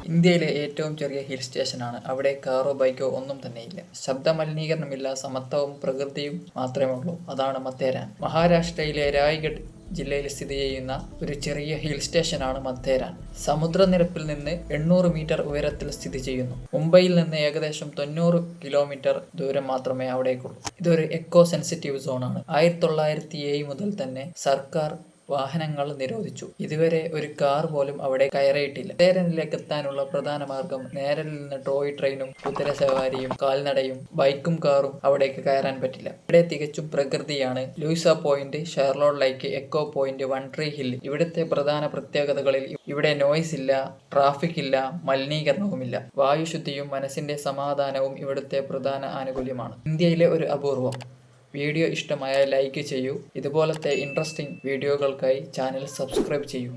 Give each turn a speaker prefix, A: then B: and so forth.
A: ഇന്ത്യയിലെ ഏറ്റവും ചെറിയ ഹിൽ സ്റ്റേഷനാണ്. അവിടെ കാറോ ബൈക്കോ ഒന്നും തന്നെയില്ല. ശബ്ദ മലിനീകരണമില്ല, സമത്വവും പ്രകൃതിയും മാത്രമേ ഉള്ളൂ. അതാണ് മത്തേരാൻ. മഹാരാഷ്ട്രയിലെ രായ്ഗഡ് ജില്ലയിൽ സ്ഥിതി ചെയ്യുന്ന ഒരു ചെറിയ ഹിൽ സ്റ്റേഷനാണ് മത്തേരാൻ. സമുദ്രനിരപ്പിൽ നിന്ന് 800 മീറ്റർ ഉയരത്തിൽ സ്ഥിതി ചെയ്യുന്നു. മുംബൈയിൽ നിന്ന് ഏകദേശം 90 കിലോമീറ്റർ ദൂരം മാത്രമേ അവിടേക്കുള്ളൂ. ഇതൊരു എക്കോ സെൻസിറ്റീവ് സോണാണ്. 1907 മുതൽ തന്നെ സർക്കാർ വാഹനങ്ങൾ നിരോധിച്ചു. ഇതുവരെ ഒരു കാർ പോലും അവിടെ കയറിയിട്ടില്ല. മത്തേരാനിലേക്ക് എത്താനുള്ള പ്രധാന മാർഗം നേരലിൽ നിന്ന് ടോയ് ട്രെയിനും കുതിരസവാരിയും കാൽനടയും. ബൈക്കും കാറും അവിടേക്ക് കയറാൻ പറ്റില്ല. ഇവിടെ തികച്ചും പ്രകൃതിയാണ്. Louisa Point, Charlotte Lake, Echo Point, One Tree Hill. ഇവിടുത്തെ പ്രധാന പ്രത്യേകതകളിൽ ഇവിടെ നോയ്സ് ഇല്ല, ട്രാഫിക് ഇല്ല, മലിനീകരണവുമില്ല. വായുശുദ്ധിയും മനസ്സിന്റെ സമാധാനവും ഇവിടുത്തെ പ്രധാന ആനുകൂല്യമാണ്. ഇന്ത്യയിലെ ഒരു അപൂർവം. വീഡിയോ ഇഷ്ടമായാൽ ലൈക്ക് ചെയ്യൂ. ഇതുപോലത്തെ ഇൻട്രസ്റ്റിംഗ് വീഡിയോകൾക്കായി ചാനൽ സബ്സ്ക്രൈബ് ചെയ്യൂ.